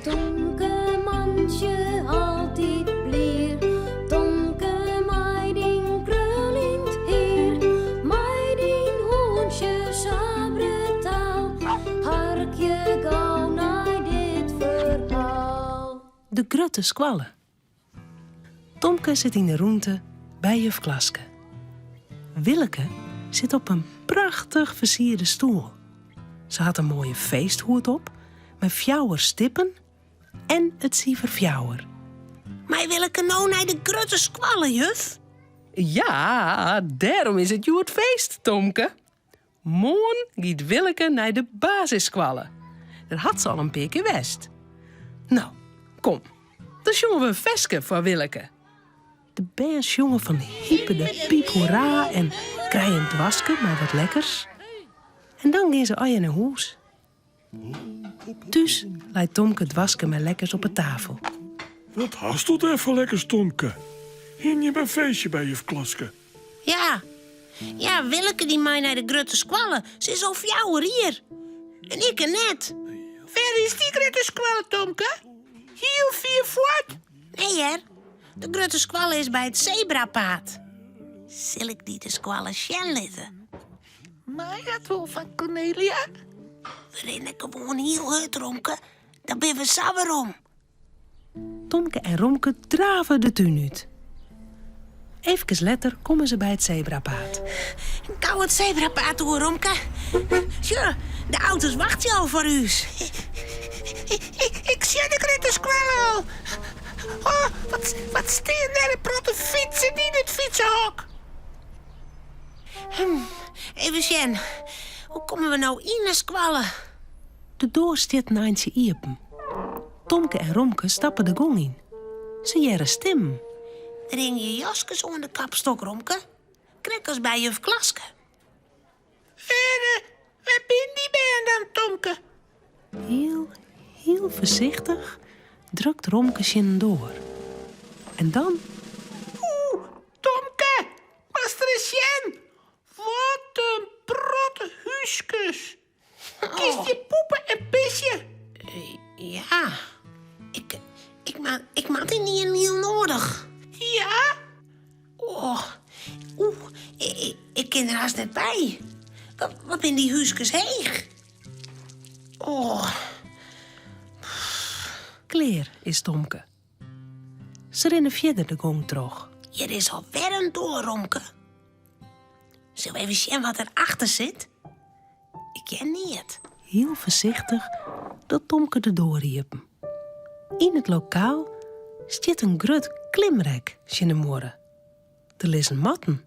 Tomke mantje altijd blier. Tomke meiding krullind heer. Meiding hoentje sabre taal. Harkje gauw naar dit verhaal. De grutte squallen. Tomke zit in de roente bij juf Klaske. Willeke zit op een prachtig versierde stoel. Ze had een mooie feesthoed op, met fjouwer stippen en het siever fjouwer. Maar Willeke nou naar de grutte squallen, juf? Ja, daarom is het het feest, Tomke. Morgen gaat Willeke naar de basissquallen. Daar had ze al een paar keer west. Nou, kom. Dan zongen we een veske voor Willeke. De bands jongen van hyper de piep hoera en krijgen dwasken maar wat lekkers. En dan gaan ze al naar huis. Dus leidt Tomke dwasken met lekkers op de tafel. Wat haast tot even lekkers, Tomke? Hing je bij een feestje bij juf Klaske? Ja. Ja, Willeke die mij naar de grutte squallen. Ze is al fjouwer hier. En ik er net. Waar is die grutte squallen, Tomke? Heel vier voort? Nee, hè. De grutte squallen is bij het zebrapaad. Zal ik die de squallen sjen litten? Maar dat wel van Cornelia? We rennen gewoon heel uit, Romke. Dan ben we samen om. Tomke en Romke draven de tuin uit. Even later komen ze bij het zebrapaad. Kou het zebrapaad door, Romke. Tja, de auto's wachten al voor u. Ik zie de grutte squallen al. Oh, wat steen daar de protte fietsen in het fietsenhok. Even zien. Hoe komen we nou in de squallen? De deur staat naantje iepen. Tomke en Romke stappen de gong in. Ze jaren stem. Ring je jaskes onder de kapstok, Romke. Krekkels bij juf Klaske. Waar ben die band dan, Tomke? Heel voorzichtig drukt Romke zin door. En dan... Oeh, Tomke, was er eens jen? Wat een protte huiskus. Kies je poepen en pisje? Ja, ik maak het niet heel nodig. Ja? Ik ken er haast net bij. Wat ben die huiskus heeg? Kleer is Tomke. Ze rennen verder de gong terug. Hier is al weer een door, Romke. Zullen we even zien wat erachter zit? Ik ken niet. Heel voorzichtig dat Tomke de doorriepen. In het lokaal staat een grut klimrek in de morgen. Er liggen matten.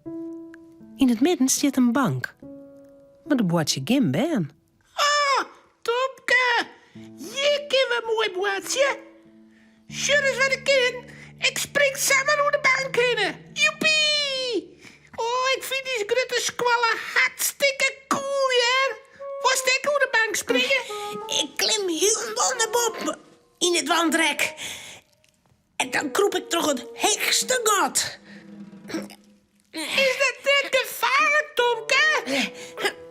In het midden staat een bank. Maar de boertje geen ben. Oh, Tomke! Je kent een mooi boertje. Zullen eens wat ik ken? Ik spring samen door de bank heen. Joepie! Oh, ik vind die grutte squallen hartstikke cool, ja. Was ik hoe de bank springen? Ik klim heel onderboven in het wandrek. En dan kroep ik toch het heegste gat. Is dat net gevaarlijk, Tomke? Nee,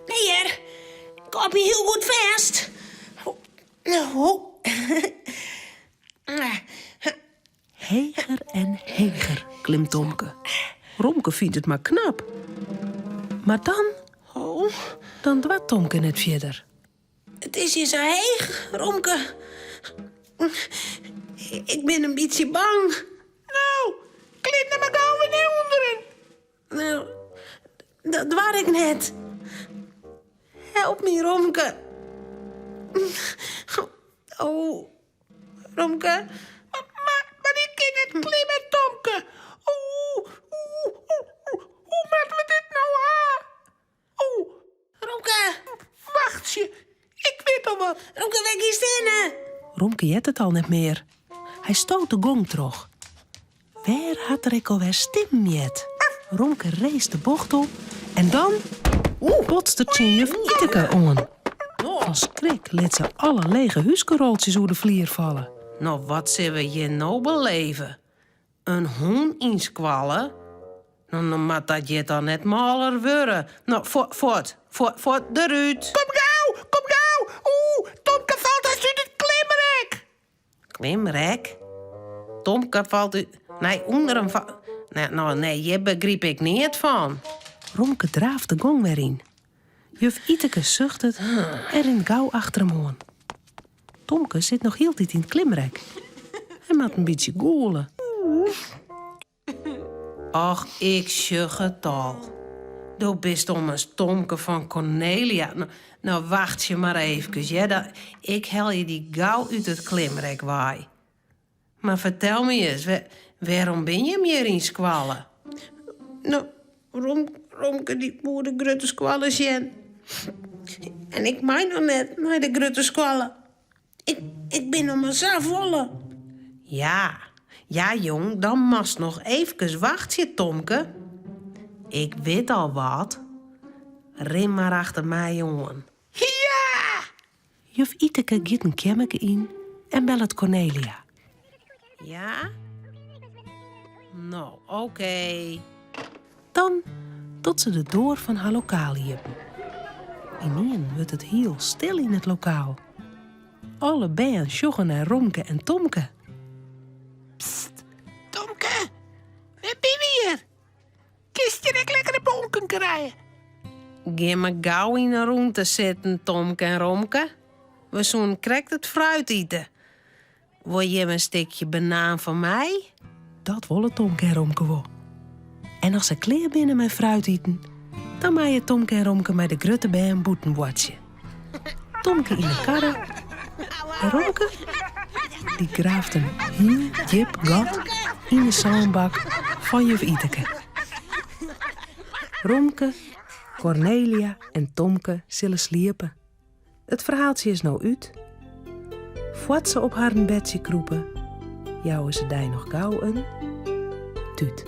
heer. Ik hou je heel goed vast. Heger en heger klimt Tomke. Romke vindt het maar knap. Maar dan dwat Tomke net verder. Het is hier zo heeg, Romke. Ik ben een beetje bang. Nou, klim er maar gauw weer naar onderen. Nou, dat waar ik net. Help me, Romke. Oh, Romke. Maar ik kan het klimmen, Tomke. Hoe maken we dit nou aan? Oh, Romke. Wacht je. Ik weet al wat. Romke, weg is binnen. Romke jet het al net meer. Hij stoot de gong terug. Waar had er alweer stem jet? Romke race de bocht op en dan botst het zijn juf Iteke on. Van schrik liet ze alle lege huiskeroltjes door de vlier vallen. Nou, wat zullen we hier nou beleven? Een hoen inskwallen? Nou, dan moet dat je dan net maler worden. Nou, voort, de ruut. Kom gauw! Oeh, Tomke valt uit het klimrek. Klimrek? Tomke valt u... Nee, onder hem van... Nee, je begreep ik niet van. Romke draaft de gong weer in. Juf Iteke zucht het en rent gauw achter hem aan. Tomke zit nog heel tijd in het klimrek. Hij maakt een beetje goelen. Och, ik sug het al. Du bist om een Tomke van Cornelia. Nou, wacht je maar even. Ja, ik hel je die gauw uit het klimrek waai. Maar vertel me eens, waarom ben je meer in squallen? Nou, Romke die moet de grote squallen zien. En ik meen nog net naar de grote squallen. Ik ben nog maar zo volle. Ja, jong, dan mast nog even wachten, Tomke. Ik weet al wat. Ren maar achter mij, jongen. Ja! Juf Iteke giet een kamertje in en belt Cornelia. Ja? Nou, oké. Dan tot ze de door van haar lokaal hiepen. Ineen wordt het heel stil in het lokaal. Alle bijen sjoggen naar Romke en Tomke. Tomke, waar ben je hier? Kist je lekkere bonken krijgen? Ga maar gauw in een ruimte zitten, Tomke en Romke. We zo'n krekt het fruit eten. Wil je een stukje banaan van mij? Dat willen Tomke en Romke wel. En als ze klaar binnen met fruit eten, dan maaien Tomke en Romke met de grutte bij een boetenbordje. Tomke in de karre en Romke, die graaft een heel diep gat in de zandbak van juf Iteke. Romke, Cornelia en Tomke zullen sliepen. Het verhaaltje is nou uit. Voordat ze op haar bedje kroepen, jouwen ze daar nog gauw een tuut.